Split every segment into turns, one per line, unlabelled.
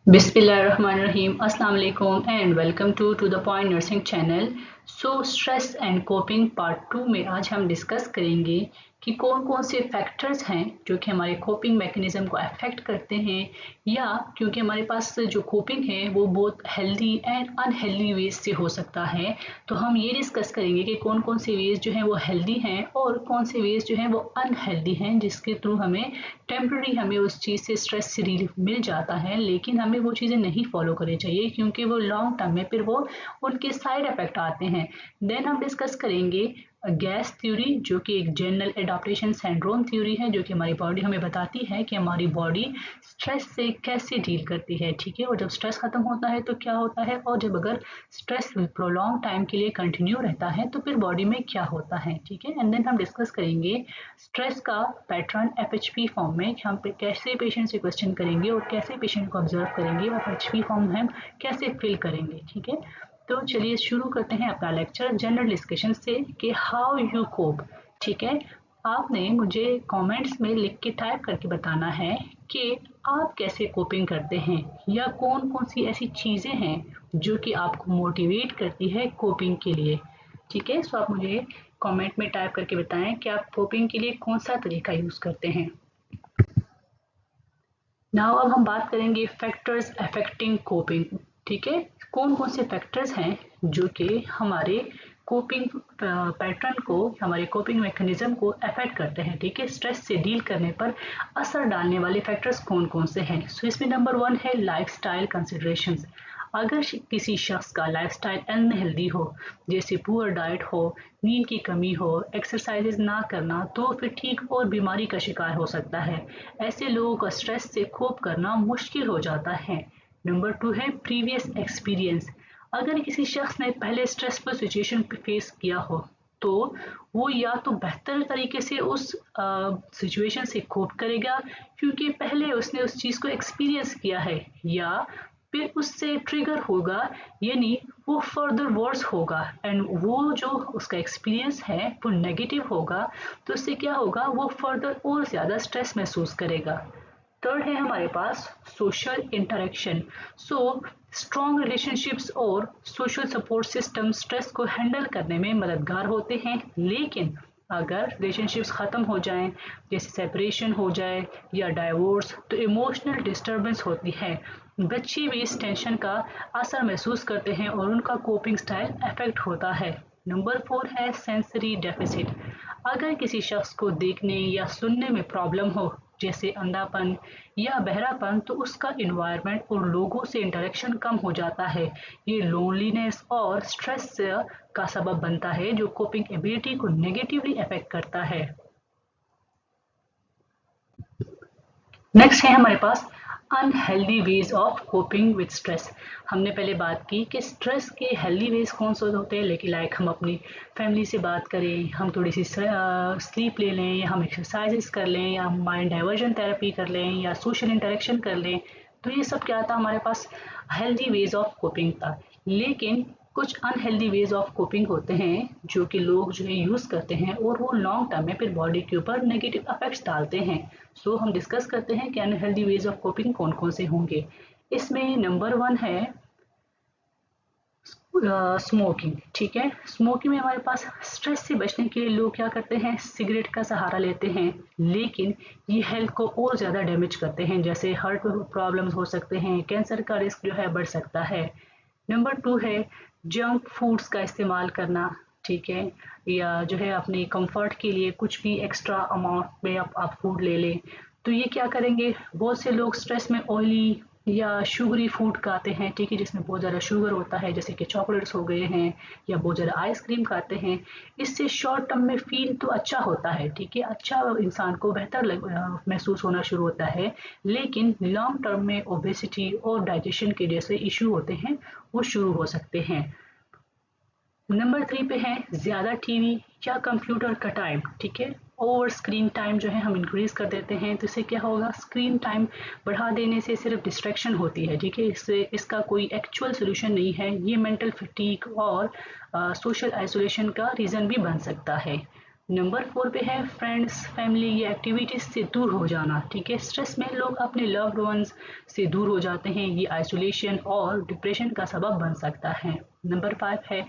Bismillahirrahmanirrahim. Assalamu alaikum and welcome to the Point Nursing channel. Stress and coping part 2 में आज हम discuss करेंगे कि कौन कौन से फैक्टर्स हैं जो कि हमारे कोपिंग मैकेनिज्म को अफेक्ट करते हैं, या क्योंकि हमारे पास जो कोपिंग है वो बहुत हेल्दी एंड अनहेल्दी वेज से हो सकता है, तो हम ये डिस्कस करेंगे कि कौन कौन से वेज जो हैं वो हेल्दी हैं और कौन से वेज जो हैं वो अनहेल्दी हैं, जिसके थ्रू हमें टेम्प्रेरी हमें उस चीज़ से स्ट्रेस से रिलीफ मिल जाता है, लेकिन हमें वो चीज़ें नहीं फॉलो करनी चाहिए क्योंकि वो लॉन्ग टर्म में फिर वो उनके साइड इफेक्ट आते हैं। देन हम डिस्कस करेंगे गैस थ्योरी, जो कि एक जनरल एडाप्टेशन सिंड्रोम थ्योरी है, जो कि हमारी बॉडी हमें बताती है कि हमारी बॉडी स्ट्रेस से कैसे डील करती है। ठीक है, और जब स्ट्रेस खत्म होता है तो क्या होता है, और जब अगर स्ट्रेस प्रोलॉन्ग टाइम के लिए कंटिन्यू रहता है तो फिर बॉडी में क्या होता है। ठीक है, एंड देन हम डिस्कस करेंगे स्ट्रेस का पैटर्न FHP फॉर्म में, हम कैसे पेशेंट से क्वेश्चन करेंगे और कैसे पेशेंट को ऑब्जर्व करेंगे और FHP फॉर्म हम कैसे फिल करेंगे। ठीक है, तो चलिए शुरू करते हैं अपना लेक्चर जनरल डिस्कशन से कि हाउ यू कोप। ठीक है, आपने मुझे कमेंट्स में लिख के टाइप करके बताना है कि आप कैसे कोपिंग करते हैं, या कौन कौन सी ऐसी चीज़ें हैं जो कि आपको मोटिवेट करती है कोपिंग के लिए। ठीक है, सो आप मुझे कमेंट में टाइप करके बताएं कि आप कोपिंग के लिए कौन सा तरीका यूज़ करते हैं। नाउ अब हम बात करेंगे फैक्टर्स अफेक्टिंग कोपिंग। ठीक है, कौन कौन से फैक्टर्स हैं जो कि हमारे कोपिंग पैटर्न को, हमारे कोपिंग मैकेनिज्म को अफेक्ट करते हैं। ठीक है, स्ट्रेस से डील करने पर असर डालने वाले फैक्टर्स कौन कौन से हैं। सो इसमें नंबर 1 है लाइफस्टाइल कंसिडरेशंस। अगर किसी शख्स का लाइफस्टाइल अनहेल्दी हो, जैसे पुअर डाइट हो, नींद की कमी हो, एक्सरसाइजेज ना करना, तो फिर ठीक और बीमारी का शिकार हो सकता है। ऐसे लोगों का स्ट्रेस से कोप करना मुश्किल हो जाता है। नंबर 2 है प्रीवियस एक्सपीरियंस। अगर किसी शख्स ने पहले स्ट्रेसफुल सिचुएशन फेस किया हो तो वो या तो बेहतर तरीके से उस सिचुएशन से कोप करेगा क्योंकि पहले उसने उस चीज़ को एक्सपीरियंस किया है, या फिर उससे ट्रिगर होगा, यानी वो फर्दर वर्स होगा एंड वो जो उसका एक्सपीरियंस है वो नेगेटिव होगा, तो उससे क्या होगा, वो फर्दर और ज़्यादा स्ट्रेस महसूस करेगा। थर्ड है हमारे पास social interaction. So strong relationships और सोशल सपोर्ट सिस्टम स्ट्रेस को हैंडल करने में मददगार होते हैं, लेकिन अगर रिलेशनशिप्स ख़त्म हो जाएं, जैसे सेपरेशन हो जाए या डाइवोर्स, तो इमोशनल डिस्टर्बेंस होती है। बच्चे भी इस टेंशन का असर महसूस करते हैं और उनका कोपिंग स्टाइल अफेक्ट होता है। नंबर 4 है सेंसरी डेफिसिट। अगर किसी शख्स को देखने या सुनने में प्रॉब्लम हो, जैसे अंधापन या बहरापन, तो उसका इन्वायरमेंट और लोगों से इंटरेक्शन कम हो जाता है। ये लोनलीनेस और स्ट्रेस का सबब बनता है, जो कोपिंग एबिलिटी को नेगेटिवली अफेक्ट करता है। नेक्स्ट है हमारे पास unhealthy ways of coping with stress. हमने पहले बात की कि स्ट्रेस के हेल्दी वेज कौन से होते हैं, लेकिन लाइक हम अपनी फैमिली से बात करें, हम थोड़ी सी स्लीप ले लें, या हम एक्सरसाइजेस कर लें, या हम माइंड डाइवर्जन थेरेपी कर लें, या सोशल इंटरेक्शन कर लें, तो ये सब क्या था, हमारे पास हेल्दी वेज ऑफ कोपिंग था। लेकिन कुछ अनहेल्दी वेज ऑफ कोपिंग होते हैं जो कि लोग जो है यूज़ करते हैं और वो लॉन्ग टर्म में फिर बॉडी के ऊपर नेगेटिव इफेक्ट्स डालते हैं। सो हम डिस्कस करते हैं कि अनहेल्दी वेज ऑफ कोपिंग कौन कौन से होंगे। इसमें नंबर 1 है स्मोकिंग। ठीक है, स्मोकिंग में हमारे पास स्ट्रेस से बचने के लिए लोग क्या करते हैं, सिगरेट का सहारा लेते हैं, लेकिन ये हेल्थ को और ज़्यादा डैमेज करते हैं, जैसे हार्ट प्रॉब्लम्स हो सकते हैं, कैंसर का रिस्क जो है बढ़ सकता है। नंबर 2 है जंक फूड्स का इस्तेमाल करना। ठीक है, या जो है अपने कंफर्ट के लिए कुछ भी एक्स्ट्रा अमाउंट में आप फूड ले लें, तो ये क्या करेंगे, बहुत से लोग स्ट्रेस में ऑयली या शुगरी फूड खाते हैं। ठीक है, जिसमें बहुत ज़्यादा शुगर होता है, जैसे कि चॉकलेट्स हो गए हैं, या बहुत ज़्यादा आइसक्रीम खाते हैं। इससे शॉर्ट टर्म में फील तो अच्छा होता है, ठीक है, अच्छा इंसान को बेहतर महसूस होना शुरू होता है, लेकिन लॉन्ग टर्म में ओबेसिटी और डाइजेशन के जैसे इशू होते हैं वो शुरू हो सकते हैं। नंबर 3 पे है ज़्यादा टीवी या कंप्यूटर का टाइम। ठीक है, ओवर स्क्रीन टाइम जो है हम इंक्रीज कर देते हैं, तो इससे क्या होगा, स्क्रीन टाइम बढ़ा देने से सिर्फ डिस्ट्रैक्शन होती है। ठीक है, इससे इसका कोई एक्चुअल सोल्यूशन नहीं है, ये मेंटल फटीग और सोशल आइसोलेशन का रीज़न भी बन सकता है। नंबर 4 पे है फ्रेंड्स, फैमिली या एक्टिविटीज से दूर हो जाना। ठीक है, स्ट्रेस में लोग अपने लव्ड वंस से दूर हो जाते हैं। ये आइसोलेशन और डिप्रेशन का सबब बन सकता है। नंबर 5 है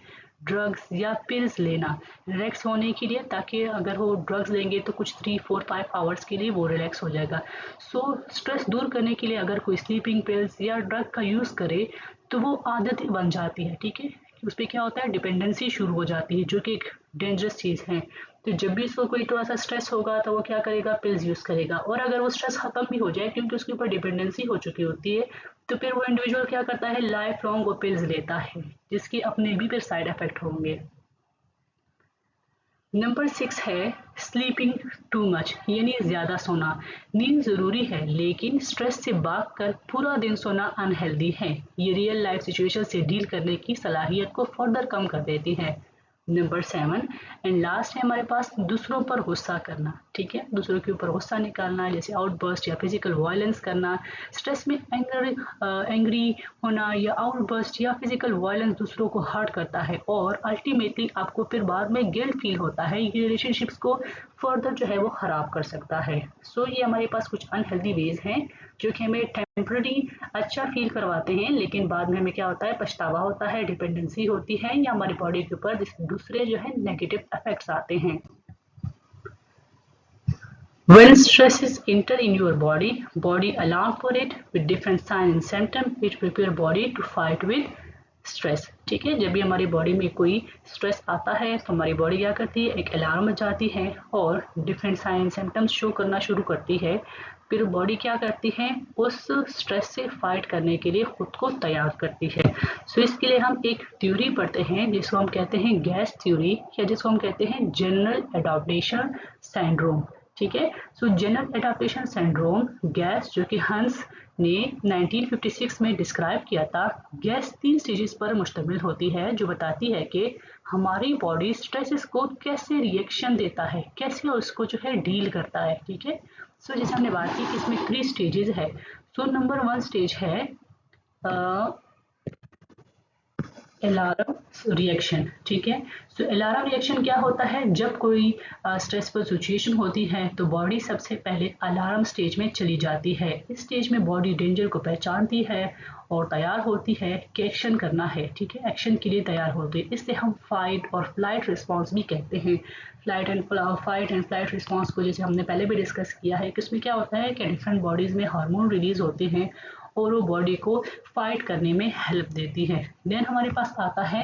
ड्रग्स या पिल्स लेना रिलैक्स होने के लिए, ताकि अगर वो ड्रग्स लेंगे तो कुछ 3-4-5 आवर्स के लिए वो रिलैक्स हो जाएगा। सो स्ट्रेस दूर करने के लिए अगर कोई स्लीपिंग पिल्स या ड्रग का यूज़ करे तो वो आदत बन जाती है। ठीक है, उस पर क्या होता है, डिपेंडेंसी शुरू हो जाती है, जो कि एक डेंजरस चीज़ है। तो जब भी इसको कोई थोड़ा सा स्ट्रेस होगा तो वो क्या करेगा, पिल्स यूज़ करेगा। और अगर वो स्ट्रेस खत्म भी हो जाए क्योंकि उसके ऊपर डिपेंडेंसी हो चुकी होती है, तो फिर वो इंडिविजुअल क्या करता है, लाइफ लॉन्ग वो पिल्स लेता है, जिसके अपने भी फिर साइड इफेक्ट होंगे। नंबर 6 है स्लीपिंग टू मच, यानी ज़्यादा सोना। नींद ज़रूरी है लेकिन स्ट्रेस से भागकर पूरा दिन सोना अनहेल्दी है। ये रियल लाइफ सिचुएशन से डील करने की सलाहियत को फर्दर कम कर देती है। नंबर 7 एंड लास्ट है हमारे पास दूसरों पर गुस्सा करना। ठीक है, दूसरों के ऊपर गुस्सा निकालना, जैसे आउटबर्स्ट या फिजिकल वायलेंस करना। स्ट्रेस में एंग्री होना या आउटबर्स्ट या फिजिकल वायलेंस दूसरों को हर्ट करता है और अल्टीमेटली आपको फिर बाद में गिल्ट फील होता है। ये रिलेशनशिप्स को फर्दर जो है वो खराब कर सकता है। सो ये हमारे पास कुछ अनहेल्दी वेज हैं जो कि हमें टेम्पररी अच्छा फील करवाते हैं, लेकिन बाद में हमें क्या होता है, पछतावा होता है, डिपेंडेंसी होती है, या हमारी बॉडी के ऊपर दूसरे जो है नेगेटिव इफेक्ट्स आते हैं। When stresses enter in your body alarm for it with different signs and symptoms which prepare body to fight with stress। ठीक है, जब भी हमारी बॉडी में कोई स्ट्रेस आता है तो हमारी बॉडी क्या करती है, एक अलार्म बजाती है और डिफरेंट साइन सिम्टम्स शो करना शुरू करती है। फिर बॉडी क्या करती है, उस स्ट्रेस से फाइट करने के लिए खुद को तैयार करती है। सो इसके लिए हम एक थ्योरी पढ़ते हैं जिसको हम कहते हैं गैस थ्योरी, या जिसको हम कहते हैं जनरल एडाप्टेशन सिंड्रोम। ठीक है, सो जनरल एडाप्टेशन सिंड्रोम गैस, जो कि हंस ने 1956 में डिस्क्राइब किया था। गैस 3 स्टेजेस पर मुश्तमिल होती है जो बताती है कि हमारी बॉडी स्ट्रेसेस को कैसे रिएक्शन देता है, कैसे उसको जो है डील करता है। ठीक है, सो जैसे हमने बात की कि इसमें 3 स्टेजेस है। सो नंबर 1 स्टेज है अलार्म रिएक्शन। ठीक है, सो अलार्म रिएक्शन क्या होता है, जब कोई स्ट्रेसफुल सिचुएशन होती है तो बॉडी सबसे पहले अलार्म स्टेज में चली जाती है। इस स्टेज में बॉडी डेंजर को पहचानती है और तैयार होती है कि एक्शन करना है। ठीक है, एक्शन के लिए तैयार होती है। इससे हम फाइट और फ्लाइट रिस्पॉन्स भी कहते हैं। फाइट एंड फ्लाइट रिस्पॉन्स को जैसे हमने पहले भी डिस्कस किया है कि इसमें क्या होता है कि डिफरेंट बॉडीज में हार्मोन रिलीज होते हैं और वो बॉडी को फाइट करने में हेल्प देती है। देन हमारे पास आता है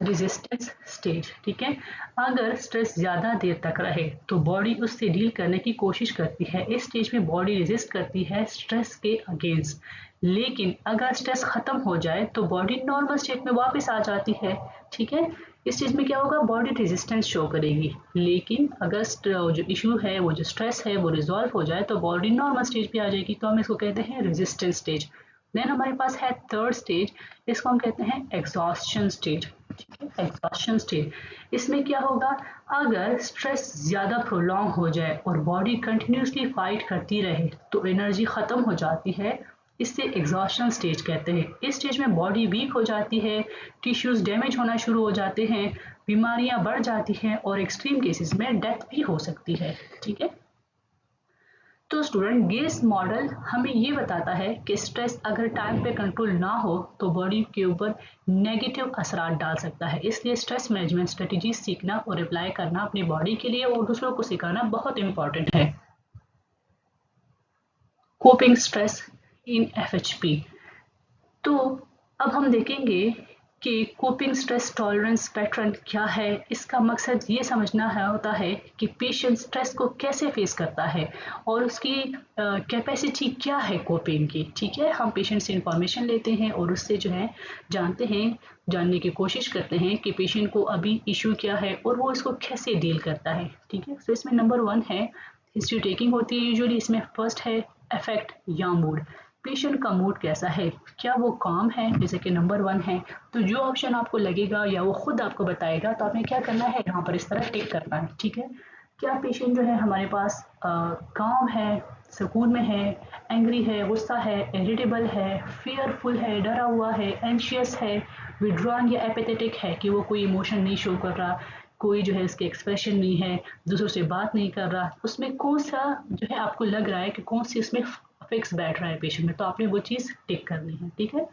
रेजिस्टेंस स्टेज। ठीक है, अगर स्ट्रेस ज़्यादा देर तक रहे तो बॉडी उससे डील करने की कोशिश करती है। इस स्टेज में बॉडी रेजिस्ट करती है स्ट्रेस के अगेंस्ट, लेकिन अगर स्ट्रेस खत्म हो जाए तो बॉडी नॉर्मल स्टेट में वापस आ जाती है। ठीक है, इस चीज़ में क्या होगा, बॉडी रेजिस्टेंस शो करेगी, लेकिन अगर जो इशू है, वो जो स्ट्रेस है वो रिजॉल्व हो जाए तो बॉडी नॉर्मल स्टेज पे आ जाएगी, तो हम इसको कहते हैं रेजिस्टेंस स्टेज। देन हमारे पास है थर्ड स्टेज, इसको हम कहते हैं एग्जॉस्शन स्टेज। ठीक है, एग्जॉस्शन स्टेज, इसमें क्या होगा, अगर स्ट्रेस ज़्यादा प्रोलॉन्ग हो जाए और बॉडी कंटिन्यूसली फाइट करती रहे तो एनर्जी ख़त्म हो जाती है। इससे एग्जॉस्शन स्टेज कहते हैं। इस स्टेज में बॉडी वीक हो जाती है, टिश्यूज डैमेज होना शुरू हो जाते हैं, बीमारियां बढ़ जाती हैं और एक्सट्रीम केसेस में डेथ भी हो सकती है। ठीक है, तो स्टूडेंट गेस मॉडल हमें ये बताता है कि स्ट्रेस अगर टाइम पे कंट्रोल ना हो तो बॉडी के ऊपर नेगेटिव असरात डाल सकता है। इसलिए स्ट्रेस मैनेजमेंट स्ट्रेटजी सीखना और अप्लाई करना अपनी बॉडी के लिए और दूसरों को सिखाना बहुत इंपॉर्टेंट है। Coping stress in FHP। तो अब हम देखेंगे कि कोपिंग स्ट्रेस टॉलरेंस पैटर्न क्या है। इसका मकसद ये समझना है होता है कि पेशेंट स्ट्रेस को कैसे फेस करता है और उसकी कैपेसिटी क्या है कोपिंग की। ठीक है, हम पेशेंट से इंफॉर्मेशन लेते हैं और उससे जो है जानने की कोशिश करते हैं कि पेशेंट को अभी इशू क्या है और वो इसको कैसे डील करता है। ठीक है, तो इसमें नंबर 1 है हिस्ट्री टेकिंग होती है यूजुअली। इसमें फर्स्ट है अफेक्ट या मूड, पेशेंट का मूड कैसा है, क्या वो काम है, जैसे कि नंबर 1 है। तो जो ऑप्शन आपको लगेगा या वो खुद आपको बताएगा तो आपने क्या करना है, यहाँ पर इस तरह टिक करना है। ठीक है, क्या पेशेंट जो है हमारे पास काम है, सुकून में है, एंग्री है, गुस्सा है, इरिटेबल है, फियरफुल है, डरा हुआ है, एंशियस है, विड्रॉन या एपेथेटिक है कि वो कोई इमोशन नहीं शो कर रहा, कोई जो है उसके एक्सप्रेशन नहीं है, दूसरों से बात नहीं कर रहा, उसमें कौन सा जो है आपको लग रहा है कि कौन सी उसमें फिक्स बैठ रहा है पेशेंट में, तो आपने वो चीज़ टिक करनी है। ठीक है।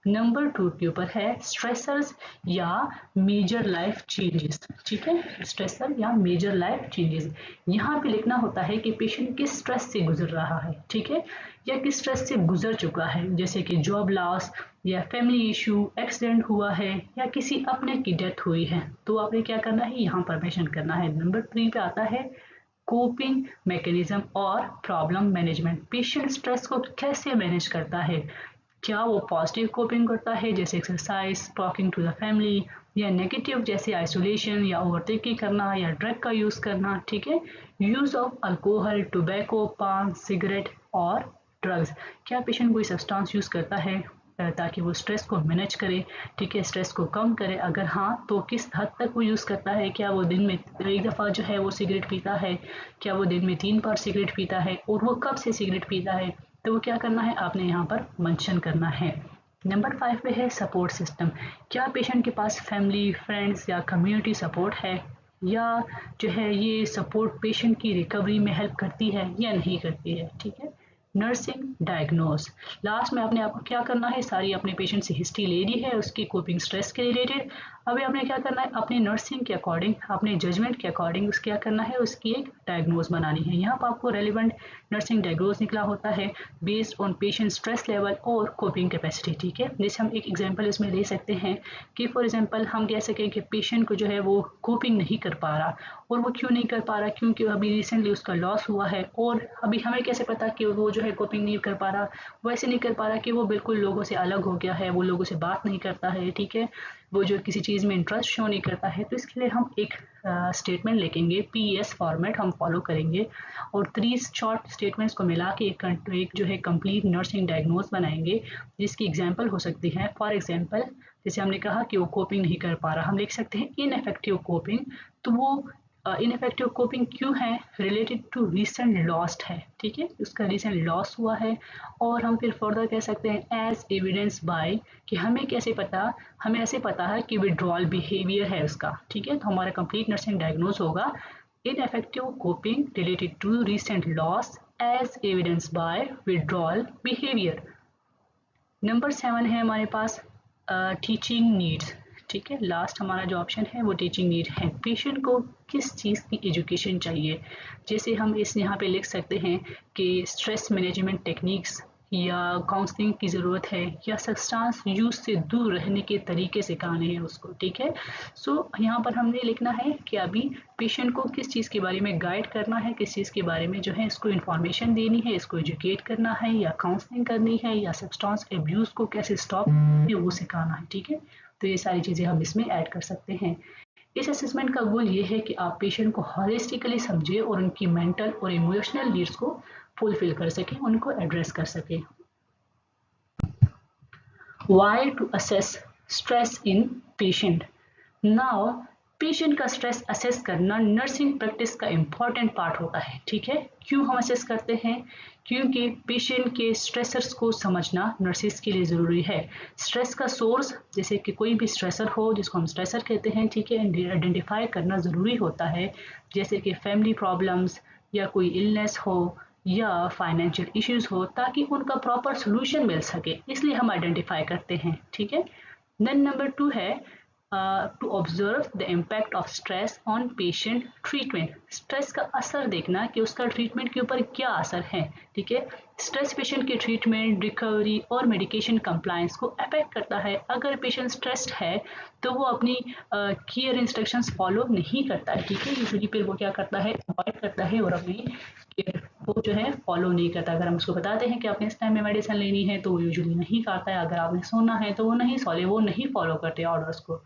नंबर 2 के ऊपर है स्ट्रेसर्स या मेजर लाइफ चेंजेस। ठीक है, स्ट्रेसर या मेजर लाइफ चेंजेस, यहाँ पे लिखना होता है कि पेशेंट किस स्ट्रेस से गुजर रहा है। ठीक है, या किस स्ट्रेस से गुजर चुका है, जैसे कि जॉब लॉस या फैमिली इशू, एक्सीडेंट हुआ है या किसी अपने की डेथ हुई है, तो आपने क्या करना है, यहाँ पर मेंशन करना है। नंबर 3 पे आता है कोपिंग मैकेनिज्म और प्रॉब्लम मैनेजमेंट। पेशेंट स्ट्रेस को कैसे मैनेज करता है, क्या वो पॉजिटिव कोपिंग करता है जैसे exercise, talking to the family, या नेगेटिव जैसे आइसोलेशन या ओवरथिंकिंग करना या ड्रग का यूज़ करना। ठीक है, use of alcohol, tobacco, paan, cigarette और ड्रग्स, क्या पेशेंट कोई सब्सटेंस यूज़ करता है ताकि वो स्ट्रेस को मैनेज करे, ठीक है, स्ट्रेस को कम करे, अगर हाँ तो किस हद तक वो यूज़ करता है, क्या वो दिन में एक दफ़ा जो है वो सिगरेट पीता है, क्या वो दिन में 3 बार सिगरेट पीता है, और वो कब से सिगरेट पीता है, तो वो क्या करना है, आपने यहाँ पर मेंशन करना है। नंबर 5 पे है सपोर्ट सिस्टम, क्या पेशेंट के पास फैमिली, फ्रेंड्स या कम्युनिटी सपोर्ट है, या जो है ये सपोर्ट पेशेंट की रिकवरी में हेल्प करती है या नहीं करती है। ठीक है, नर्सिंग डायग्नोस, लास्ट में आपने आपको क्या करना है, सारी अपने पेशेंट से हिस्ट्री ले ली है उसकी कोपिंग स्ट्रेस के रिलेटेड, अभी आपने क्या करना है, अपने नर्सिंग के अकॉर्डिंग, अपने जजमेंट के अकॉर्डिंग उस क्या करना है, उसकी एक डायग्नोज बनानी है। यहाँ पर आपको रेलिवेंट नर्सिंग डायग्नोज निकला होता है based on patient stress level और कोपिंग कैपेसिटी। ठीक है, जैसे हम एक एग्जांपल इसमें ले सकते हैं कि फॉर एग्जांपल हम कह सकें कि पेशेंट को जो है वो कोपिंग नहीं कर पा रहा, और वो क्यों नहीं कर पा रहा, क्योंकि अभी रिसेंटली उसका लॉस हुआ है, और अभी हमें कैसे पता कि वो जो है कोपिंग नहीं कर पा रहा, वैसे नहीं कर पा रहा कि वो बिल्कुल लोगों से अलग हो गया है, वो लोगों से बात नहीं करता है। ठीक है, वो जो किसी चीज़ में इंटरेस्ट शो नहीं करता है, तो इसके लिए हम एक स्टेटमेंट लिखेंगे, पीएस फॉर्मेट हम फॉलो करेंगे, और 3 शॉर्ट स्टेटमेंट्स को मिला के एक जो है कंप्लीट नर्सिंग डायग्नोज बनाएंगे, जिसकी एग्जांपल हो सकती है। फॉर एग्जांपल जैसे हमने कहा कि वो कोपिंग नहीं कर पा रहा, हम लिख सकते हैं इनइफेक्टिव कोपिंग, तो वो इनइफेक्टिव कोपिंग क्यों है, रिलेटेड टू रीसेंट लॉस्ट है। ठीक है, उसका रीसेंट लॉस हुआ है, और हम फिर फर्दर कह सकते हैं एज एविडेंस बाय, कि हमें कैसे पता, हमें ऐसे पता है कि विड्रॉल बिहेवियर है उसका। ठीक है, तो हमारा कंप्लीट नर्सिंग डायग्नोज होगा ineffective coping related to recent loss as evidence by withdrawal behaviour. Number 7 है हमारे पास टीचिंग नीड्स। ठीक है, लास्ट हमारा जो ऑप्शन है वो टीचिंग नीड है, पेशेंट को किस चीज़ की एजुकेशन चाहिए, जैसे हम इस यहाँ पे लिख सकते हैं कि स्ट्रेस मैनेजमेंट टेक्निक्स, या काउंसलिंग की ज़रूरत है, या सब्सटेंस यूज से दूर रहने के तरीके सिखाने हैं उसको। ठीक है, सो यहाँ पर हमने लिखना है कि अभी पेशेंट को किस चीज़ के बारे में गाइड करना है, किस चीज़ के बारे में जो है इसको इन्फॉर्मेशन देनी है, इसको एजुकेट करना है, या काउंसलिंग करनी है, या सब्सटेंस एब्यूज को कैसे स्टॉप वो सिखाना है। ठीक है, तो ये सारी चीज़ें हम इसमें ऐड कर सकते हैं। इस असेसमेंट का गोल ये है कि आप पेशेंट को हॉलिस्टिकली समझें और उनकी मेंटल और इमोशनल नीड्स को फुलफिल कर सकें, उनको एड्रेस कर सकें। Why to assess stress in patient? Now, patient का स्ट्रेस असेस करना नर्सिंग प्रैक्टिस का इम्पॉर्टेंट पार्ट होता है। ठीक है, क्यों हम असेस करते हैं, क्योंकि पेशेंट के स्ट्रेसर्स को समझना नर्सिस के लिए ज़रूरी है। स्ट्रेस का सोर्स, जैसे कि कोई भी स्ट्रेसर हो जिसको हम स्ट्रेसर कहते हैं, ठीक है, आइडेंटिफाई करना ज़रूरी होता है, जैसे कि फैमिली प्रॉब्लम्स, या कोई इलनेस हो, या फाइनेंशियल इश्यूज हो, ताकि उनका प्रॉपर सोल्यूशन मिल सके, इसलिए हम आइडेंटिफाई करते हैं। ठीक है, देन नंबर 2 है to observe the impact of stress on patient treatment, stress का असर देखना कि उसका ट्रीटमेंट के ऊपर क्या असर है। ठीक है, स्ट्रेस पेशेंट के ट्रीटमेंट, रिकवरी और मेडिकेशन कंप्लायंस को अफेक्ट करता है। अगर पेशेंट स्ट्रेस्ड है तो वो अपनी केयर इंस्ट्रक्शंस फॉलो नहीं करता है। ठीक है, यूजुअली फिर वो क्या करता है, अवॉइड करता है और अपनी केयर को जो है फॉलो नहीं करता। अगर हम उसको बताते हैं कि आपने इस टाइम में मेडिसिन लेनी है तो वो यूजुअली नहीं करता है, अगर आपने सोना है तो वो नहीं फॉलो करते ऑर्डर्स को।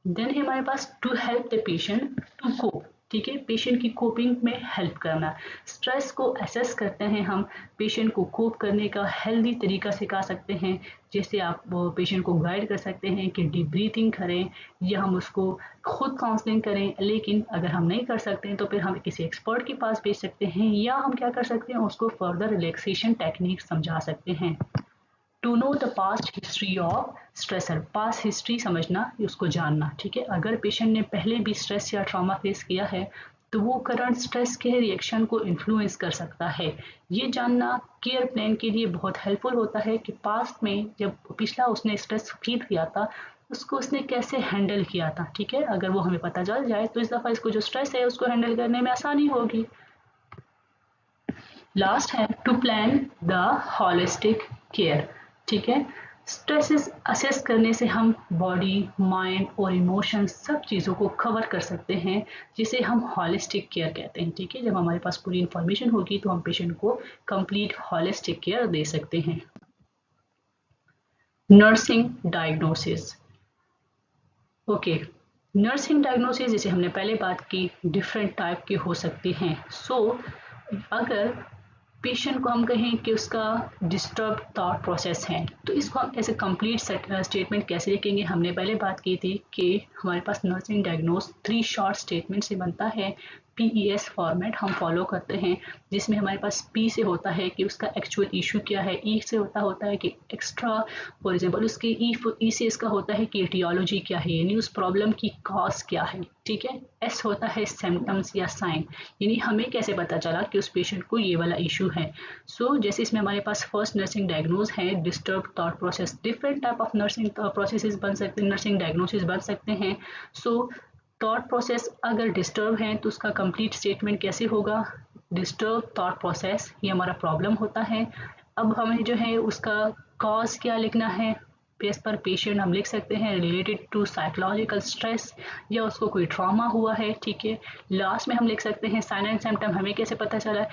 देन है हमारे पास to help the patient to cope. ठीक है, पेशेंट की कोपिंग में हेल्प करना, स्ट्रेस को असेस करते हैं हम, पेशेंट को कोप करने का हेल्दी तरीका सिखा सकते हैं, जैसे आप पेशेंट को गाइड कर सकते हैं कि डीप ब्रीथिंग करें, या हम उसको खुद काउंसलिंग करें। लेकिन अगर हम नहीं कर सकते हैं तो फिर हम किसी एक्सपर्ट के पास भेज सकते हैं, या हम क्या कर सकते हैं, उसको फर्दर रिलैक्सेशन टेक्निक समझा सकते हैं। To know the past history of stressor, past history समझना, उसको जानना, ठीक है। अगर पेशेंट ने पहले भी स्ट्रेस या ट्रॉमा फेस किया है तो वो करंट स्ट्रेस के रिएक्शन को इन्फ्लुएंस कर सकता है। ये जानना केयर प्लान के लिए बहुत हेल्पफुल होता है कि पास्ट में जब पिछला उसने स्ट्रेस फील किया था उसको उसने कैसे हैंडल किया था, ठीक है। अगर वो हमें पता चल जाए तो इस दफ़ा इसको जो स्ट्रेस है उसको हैंडल करने में आसानी होगी। लास्ट है to plan the holistic care, ठीक है। स्ट्रेसेस असेस करने से हम बॉडी, माइंड और इमोशन सब चीज़ों को कवर कर सकते हैं, जिसे हम हॉलिस्टिक केयर कहते हैं, ठीक है। जब हमारे पास पूरी इंफॉर्मेशन होगी तो हम पेशेंट को कंप्लीट हॉलिस्टिक केयर दे सकते हैं। Nursing diagnosis, okay. Nursing diagnosis जैसे हमने पहले बात की डिफरेंट टाइप की हो सकती हैं। अगर पेशेंट को हम कहें कि उसका डिस्टर्ब थॉट प्रोसेस है तो इसको हम ऐसे कंप्लीट स्टेटमेंट कैसे लिखेंगे। हमने पहले बात की थी कि हमारे पास नर्सिंग डायग्नोस 3 शॉर्ट स्टेटमेंट से बनता है। PES फॉर्मेट हम फॉलो करते हैं, जिसमें हमारे पास P से होता है कि उसका एक्चुअल इशू क्या है, E से होता है कि एक्स्ट्रा फॉर एग्जाम्पल उसके ई से इसका होता है कि एटियोलॉजी क्या है, यानी उस प्रॉब्लम की कॉज क्या है, ठीक है। S होता है सिम्टम्स या साइन, यानी हमें कैसे पता चला कि उस पेशेंट को ये वाला इशू है। जैसे इसमें हमारे पास फर्स्ट नर्सिंग डायग्नोज है disturb thought process. Different type of nursing processes बन सकते हैं, नर्सिंग डायग्नोसिस बन सकते हैं। थॉट प्रोसेस अगर डिस्टर्ब है तो उसका कंप्लीट स्टेटमेंट कैसे होगा, डिस्टर्ब थॉट प्रोसेस ये हमारा प्रॉब्लम होता है। अब हमें जो है उसका कॉज क्या लिखना है, बेस पर पेशेंट हम लिख सकते हैं रिलेटेड टू साइकोलॉजिकल स्ट्रेस या उसको कोई ट्रॉमा हुआ है, ठीक है। लास्ट में हम लिख सकते हैं साइन एंड सिम्टम हमें कैसे पता चला,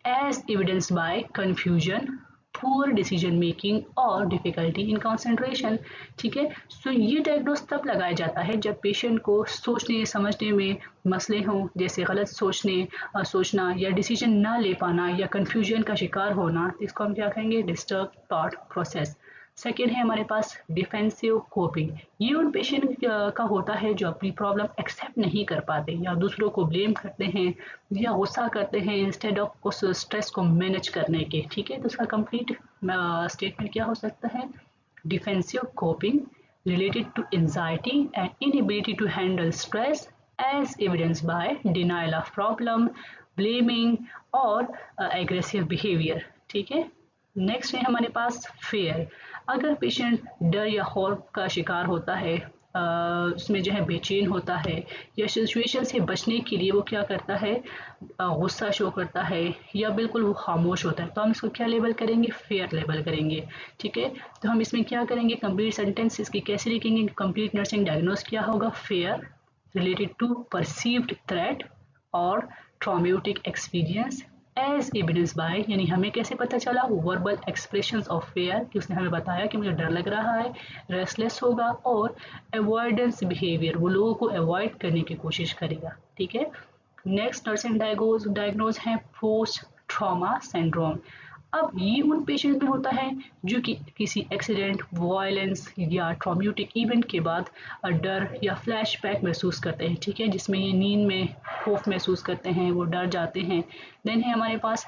as evidence by confusion, poor decision making और डिफिकल्टी इन कंसंट्रेशन, ठीक है। ये डायग्नोस तब लगाया जाता है जब पेशेंट को सोचने समझने में मसले हों, जैसे गलत सोचना या डिसीजन ना ले पाना या कन्फ्यूजन का शिकार होना, इसको हम क्या कहेंगे, डिस्टर्ब थॉट प्रोसेस। सेकेंड है हमारे पास डिफेंसिव कोपिंग, ये उन पेशेंट का होता है जो अपनी प्रॉब्लम एक्सेप्ट नहीं कर पाते या दूसरों को ब्लेम करते हैं या गुस्सा करते हैं इंस्टेड ऑफ उस स्ट्रेस को मैनेज करने के, ठीक है। तो उसका कंप्लीट स्टेटमेंट क्या हो सकता है, defensive coping related to anxiety and inability to handle stress as evidenced by denial of problem, blaming और aggressive behavior, ठीक है। नेक्स्ट है हमारे पास फेयर, अगर पेशेंट डर या खौफ का शिकार होता है, उसमें जो है बेचैन होता है या सिचुएशन से बचने के लिए वो क्या करता है, गुस्सा शो करता है या बिल्कुल वो खामोश होता है, तो हम इसको क्या लेबल करेंगे, फेयर लेबल करेंगे, ठीक है। तो हम इसमें क्या करेंगे, कंप्लीट सेंटेंस इसकी कैसे लिखेंगे, कंप्लीट नर्सिंग डायग्नोस क्या होगा, fear related to perceived threat और traumatic experience as evidence by, यानी हमें कैसे पता चला, वर्बल एक्सप्रेशंस ऑफ फेयर कि उसने हमें बताया कि मुझे डर लग रहा है, रेस्टलेस होगा और अवॉइडेंस बिहेवियर, वो लोगों को अवॉइड करने की कोशिश करेगा, ठीक है। नेक्स्ट नर्सिंग डायग्नोज है पोस्ट ट्रॉमा सिंड्रोम। अब ये उन पेशेंट में होता है जो कि किसी एक्सीडेंट, वायलेंस या ट्रॉमेटिक इवेंट के बाद डर या फ्लैशबैक महसूस करते हैं, ठीक है, जिसमें ये नींद में खौफ महसूस करते हैं, वो डर जाते हैं। देन है हमारे पास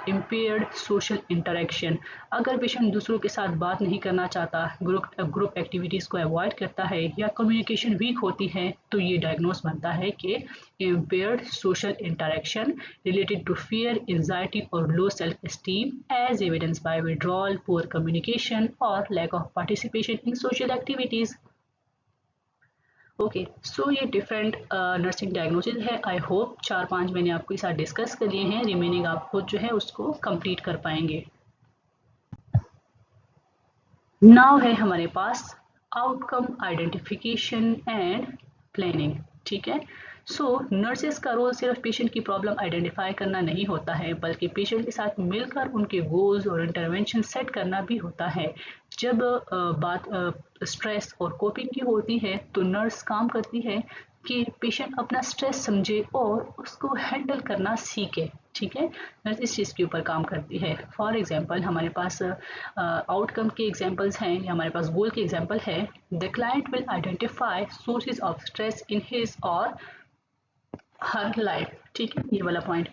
इम्पेयर्ड सोशल इंटरेक्शन, अगर पेशेंट दूसरों के साथ बात नहीं करना चाहता, ग्रुप एक्टिविटीज़ को अवॉइड करता है या कम्युनिकेशन वीक होती है, तो ये डायग्नोस बनता है कि impaired social interaction related to fear, anxiety और low self esteem as evidenced by withdrawal, poor communication or lack of participation in social activities. Okay, ये डिफरेंट नर्सिंग डायग्नोसिस है। आई होप 4-5 मैंने आपके साथ डिस्कस कर लिए हैं, रिमेनिंग आप खुद जो है उसको कंप्लीट कर पाएंगे। नाउ है हमारे पास आउटकम आइडेंटिफिकेशन एंड प्लानिंग, ठीक है। नर्सेस का रोल सिर्फ पेशेंट की प्रॉब्लम आइडेंटिफाई करना नहीं होता है, बल्कि पेशेंट के साथ मिलकर उनके गोल्स और इंटरवेंशन सेट करना भी होता है। जब बात स्ट्रेस और कोपिंग की होती है तो नर्स काम करती है कि पेशेंट अपना स्ट्रेस समझे और उसको हैंडल करना सीखे, ठीक है। नर्स इस चीज़ के ऊपर काम करती है। फॉर एग्जांपल हमारे पास आउटकम के एग्जांपल्स हैं या हमारे पास गोल के एग्जांपल है, the client will identify sources of stress in his और हर लाइफ, ठीक है, ये वाला पॉइंट।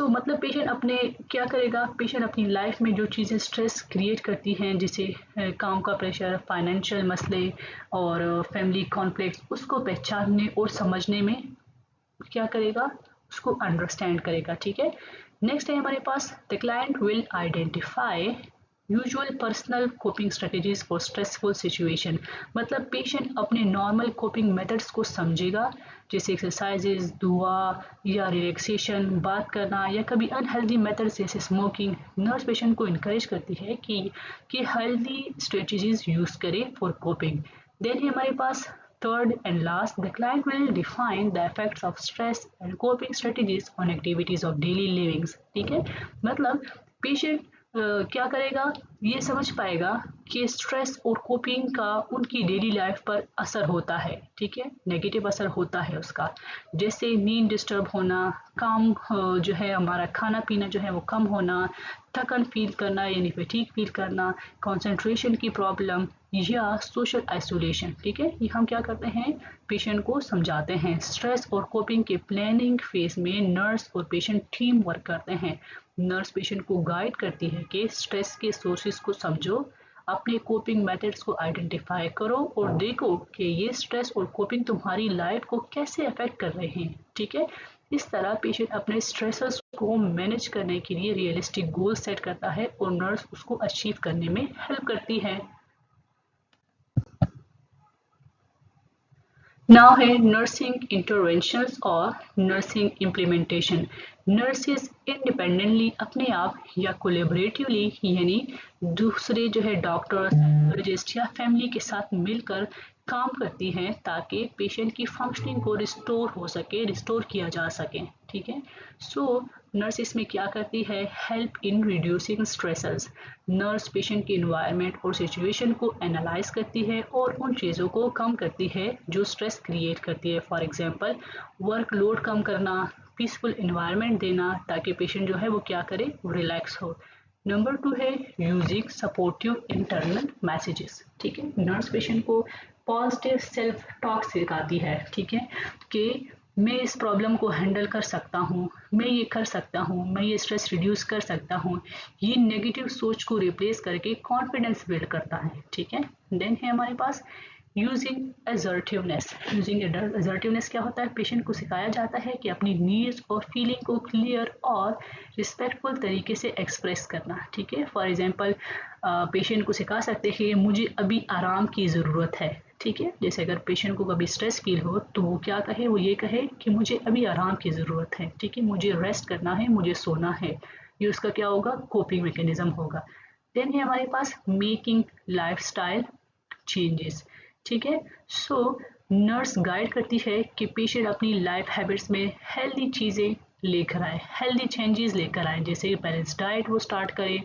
मतलब पेशेंट अपने क्या करेगा, पेशेंट अपनी लाइफ में जो चीज़ें स्ट्रेस क्रिएट करती हैं, जैसे काम का प्रेशर, फाइनेंशियल मसले और फैमिली कॉन्फ्लिक्ट, उसको पहचानने और समझने में क्या करेगा, उसको अंडरस्टैंड करेगा। ठीक है, नेक्स्ट है हमारे पास the client will identify usual personal coping strategies for stressful situation. मतलब पेशेंट अपने नॉर्मल कोपिंग मेथड्स को समझेगा, जैसे एक्सरसाइजेज, दुआ या रिलैक्सेशन, बात करना, या कभी अनहेल्दी मेथड्स जैसे स्मोकिंग। नर्स पेशेंट को इनकरेज करती है कि हेल्दी स्ट्रेटेजीज यूज करे फॉर कोपिंग। देन है हमारे पास third and last, the client will define the effects of stress and coping strategies on activities of daily living। ठीक है, मतलब पेशेंट क्या करेगा, ये समझ पाएगा कि स्ट्रेस और कोपिंग का उनकी डेली लाइफ पर असर होता है। ठीक है, नेगेटिव असर होता है उसका, जैसे नींद डिस्टर्ब होना, काम जो है हमारा खाना पीना जो है वो कम होना, थकन फील करना यानी फटीग फील करना, कंसंट्रेशन की प्रॉब्लम या सोशल आइसोलेशन। ठीक है, ये हम क्या करते हैं, पेशेंट को समझाते हैं। स्ट्रेस और कोपिंग के प्लानिंग फेज में नर्स और पेशेंट टीम वर्क करते हैं। नर्स पेशेंट को गाइड करती है कि स्ट्रेस के सोर्सेज को समझो, अपने कोपिंग मेथड्स को आइडेंटिफाई करो और देखो कि ये स्ट्रेस और कोपिंग तुम्हारी लाइफ को कैसे अफेक्ट कर रहे हैं। ठीक है, इस तरह पेशेंट अपने स्ट्रेसेस को मैनेज करने के लिए रियलिस्टिक गोल सेट करता है और नर्स उसको अचीव करने में हेल्प करती है। नाउ है नर्सिंग इंटरवेंशंस और नर्सिंग इम्प्लीमेंटेशन। नर्सेज इंडिपेंडेंटली अपने आप या कोलेबरेटिवली यानी दूसरे जो है डॉक्टर्स, सर्जरिस्ट या फैमिली के साथ मिलकर काम करती हैं ताकि पेशेंट की फंक्शनिंग को रिस्टोर किया जा सके। ठीक है, सो नर्स इसमें क्या करती है, help in reducing stresses. Nurse patient के इन्वायरमेंट और सिचुएशन को एनालाइज करती है और उन चीज़ों को कम करती है जो स्ट्रेस क्रिएट करती है। फॉर एग्जांपल वर्कलोड कम करना, पीसफुल इन्वायरमेंट देना ताकि पेशेंट जो है वो क्या करे, रिलैक्स हो। नंबर 2 है यूजिंग सपोर्टिव इंटरनल मैसेजेस। ठीक है, नर्स पेशेंट को पॉजिटिव सेल्फ टॉक सिखाती है। ठीक है, कि मैं इस प्रॉब्लम को हैंडल कर सकता हूँ, मैं ये कर सकता हूँ, मैं ये स्ट्रेस रिड्यूस कर सकता हूँ। ये नेगेटिव सोच को रिप्लेस करके कॉन्फिडेंस बिल्ड करता है। ठीक है, देन है हमारे पास यूजिंग असर्टिवनेस। यूजिंग असर्टिवनेस क्या होता है, पेशेंट को सिखाया जाता है कि अपनी नीड्स और फीलिंग को क्लियर और रिस्पेक्टफुल तरीके से एक्सप्रेस करना। ठीक है, फॉर एग्जांपल पेशेंट को सिखा सकते हैं कि मुझे अभी आराम की ज़रूरत है। ठीक है, जैसे अगर पेशेंट को कभी स्ट्रेस फील हो तो वो क्या कहे, वो ये कहे कि मुझे अभी आराम की ज़रूरत है। ठीक है, मुझे रेस्ट करना है, मुझे सोना है। ये उसका क्या होगा, कोपिंग मैकेनिज्म होगा। देन है हमारे पास मेकिंग लाइफस्टाइल चेंजेस। ठीक है, सो नर्स गाइड करती है कि पेशेंट अपनी लाइफ हैबिट्स में हेल्दी चीज़ें लेकर आए, हेल्दी चेंजेस लेकर आए, जैसे बैलेंस डाइट वो स्टार्ट करे,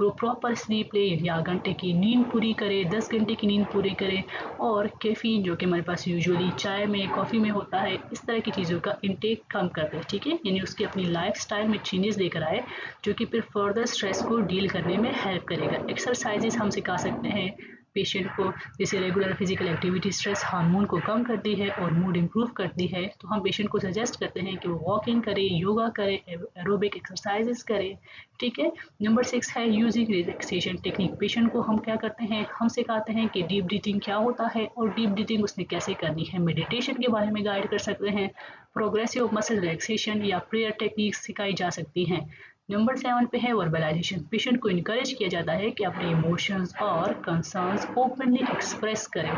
वो प्रॉपर स्लीप ले, या घंटे की नींद पूरी करे, 10 घंटे की नींद पूरी करे, और कैफीन जो कि हमारे पास यूजुअली चाय में, कॉफ़ी में होता है, इस तरह की चीज़ों का इंटेक कम कर दे। ठीक है, यानी उसकी अपनी लाइफ स्टाइल में चेंजेस लेकर आए जो कि फिर फर्दर स्ट्रेस को डील करने में हेल्प करेगा। एक्सरसाइजेस हम सिखा सकते हैं पेशेंट को, जैसे regular physical activity stress hormone को कम करती है और मूड इम्प्रूव करती है। तो हम पेशेंट को सजेस्ट करते हैं कि वो वॉकिंग करे, योगा करे, एरोबिक एक्सरसाइजेस करे। ठीक है, नंबर 6 है यूजिंग रिलैक्सेशन टेक्निक। पेशेंट को हम क्या करते हैं, हम सिखाते हैं कि डीप ब्रीथिंग क्या होता है और डीप ब्रीथिंग उसने कैसे करनी है। मेडिटेशन के बारे में गाइड कर सकते हैं, प्रोग्रेसिव मसल रिलैक्सेशन या प्रेयर टेक्निक्स सिखाई जा सकती हैं। नंबर 7 पे है वर्बलाइजेशन। पेशेंट को इनकरेज किया जाता है कि अपने इमोशंस और कंसर्न्स ओपनली एक्सप्रेस करें,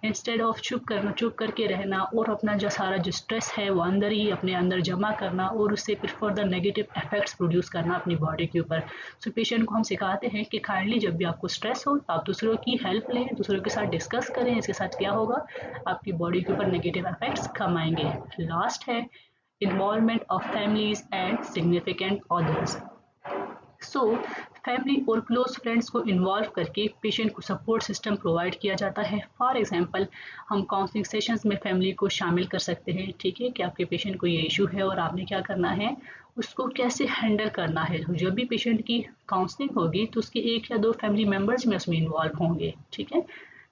इंस्टेड ऑफ चुप करके रहना और अपना जो सारा जो स्ट्रेस है वो अंदर ही अपने अंदर जमा करना और उससे फिर फर्दर नेगेटिव इफेक्ट्स प्रोड्यूस करना अपनी बॉडी के ऊपर। सो पेशेंट को हम सिखाते हैं कि काइंडली जब भी आपको स्ट्रेस हो तो आप दूसरों की हेल्प लें, दूसरों के साथ डिस्कस करें, इसके साथ क्या होगा, आपकी बॉडी के ऊपर नेगेटिव इफेक्ट्स कम आएंगे। लास्ट है involvement of families and significant others। So family और क्लोज फ्रेंड्स को इन्वॉल्व करके पेशेंट को सपोर्ट सिस्टम प्रोवाइड किया जाता है। फॉर एग्जांपल हम काउंसलिंग सेशंस में फैमिली को शामिल कर सकते हैं। ठीक है, कि आपके पेशेंट को ये इशू है और आपने क्या करना है, उसको कैसे हैंडल करना है। जब भी पेशेंट की काउंसलिंग होगी तो उसके 1 या 2 फैमिली मेम्बर्स में उसमें इन्वॉल्व होंगे। ठीक है,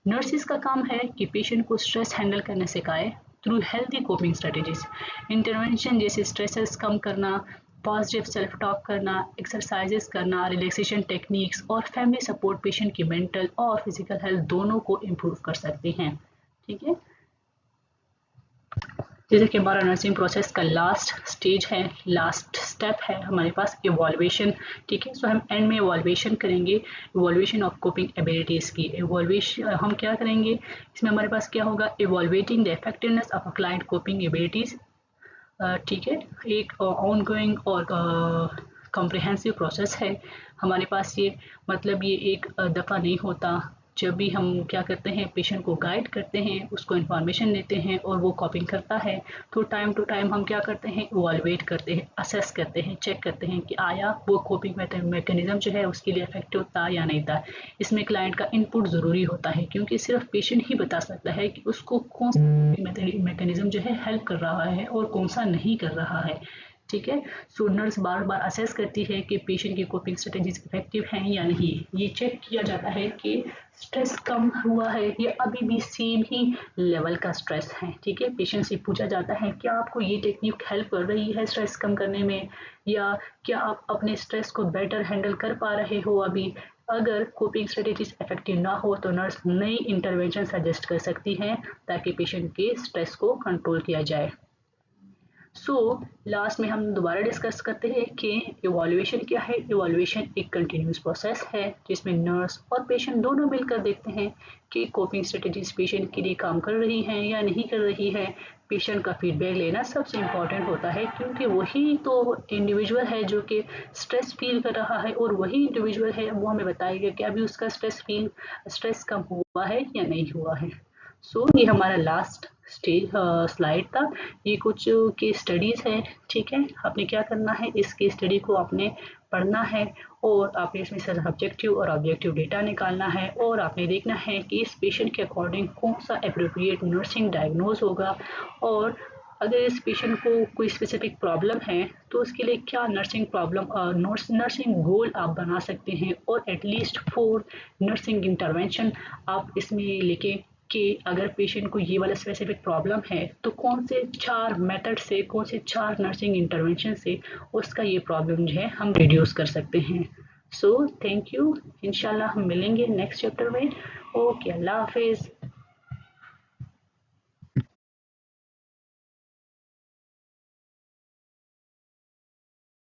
नर्सिस का काम है कि पेशेंट को स्ट्रेस हैंडल करने सिखाए through healthy coping strategies. Intervention जैसे स्ट्रेसेस कम करना, पॉजिटिव सेल्फ टॉक करना, एक्सरसाइजेस करना, रिलैक्सेशन टेक्निक्स और फैमिली सपोर्ट पेशेंट की मेंटल और फिजिकल हेल्थ दोनों को इम्प्रूव कर सकते हैं। ठीक है, जैसे कि हमारा नर्सिंग प्रोसेस का लास्ट स्टेज है, लास्ट स्टेप है हमारे पास इवॉल्वेशन। ठीक है, सो हम एंड में इवॉल्वेशन करेंगे, इवॉल्वेशन ऑफ कोपिंग एबिलिटीज़ की। इवॉल्वेशन हम क्या करेंगे, इसमें हमारे पास क्या होगा, evaluating the effectiveness of a client coping abilities. ठीक है, एक ऑन गोइंग और कॉम्प्रिहेंसिव प्रोसेस है हमारे पास ये, मतलब ये एक दफ़ा नहीं होता। जब भी हम क्या करते हैं, पेशेंट को गाइड करते हैं, उसको इन्फॉर्मेशन देते हैं और वो कॉपिंग करता है, तो टाइम टू टाइम हम क्या करते हैं, इवॉल्वेट करते हैं, असेस करते हैं, चेक करते हैं कि आया वो कोपिंग मैकेनिज्म जो है उसके लिए इफेक्टिव था या नहीं था। इसमें क्लाइंट का इनपुट ज़रूरी होता है, क्योंकि सिर्फ पेशेंट ही बता सकता है कि उसको कौन सा मैकेनिज्म जो है हेल्प कर रहा है और कौन सा नहीं कर रहा है। ठीक है, सो नर्स बार बार असेस करती है कि पेशेंट की कोपिंग स्ट्रेटेजीज इफेक्टिव हैं या नहीं। ये चेक किया जाता है कि स्ट्रेस कम हुआ है या अभी भी सेम ही लेवल का स्ट्रेस है। ठीक है, पेशेंट से पूछा जाता है क्या आपको ये टेक्निक हेल्प कर रही है स्ट्रेस कम करने में, या क्या आप अपने स्ट्रेस को बेटर हैंडल कर पा रहे हो अभी। अगर कोपिंग स्ट्रेटेजीज इफेक्टिव ना हो तो नर्स नई इंटरवेंशन सजेस्ट कर सकती हैं ताकि पेशेंट के स्ट्रेस को कंट्रोल किया जाए। लास्ट में हम दोबारा डिस्कस करते हैं कि इवॉल्यूएशन क्या है। इवॉल्यूएशन एक कंटिन्यूस प्रोसेस है जिसमें नर्स और पेशेंट दोनों मिलकर देखते हैं कि कोपिंग स्ट्रेटेजीज पेशेंट के लिए काम कर रही हैं या नहीं कर रही है। पेशेंट का फीडबैक लेना सबसे इम्पॉर्टेंट होता है, क्योंकि वही तो इंडिविजुअल है जो कि स्ट्रेस फील कर रहा है, और वही इंडिविजुअल है वो हमें बताएगा कि अभी उसका स्ट्रेस कम हुआ है या नहीं हुआ है। ये हमारा लास्ट स्लाइड था। ये कुछ केस स्टडीज़ है। ठीक है, आपने क्या करना है, इस केस स्टडी को आपने पढ़ना है और आपने इसमें सब्जेक्टिव और ऑब्जेक्टिव डेटा निकालना है, और आपने देखना है कि इस पेशेंट के अकॉर्डिंग कौन सा एप्रोप्रिएट नर्सिंग डायग्नोज होगा, और अगर इस पेशेंट को कोई स्पेसिफिक प्रॉब्लम है तो उसके लिए क्या नर्सिंग गोल आप बना सकते हैं, और एटलीस्ट 4 नर्सिंग इंटरवेंशन आप इसमें लेके कि अगर पेशेंट को ये वाला स्पेसिफिक प्रॉब्लम है तो कौन से 4 मेथड से, कौन से 4 नर्सिंग इंटरवेंशन से उसका ये प्रॉब्लम जो है हम रिड्यूस कर सकते हैं। थैंक यू, इंशाल्लाह हम मिलेंगे नेक्स्ट चैप्टर में। ओके, अल्लाह हाफिज़।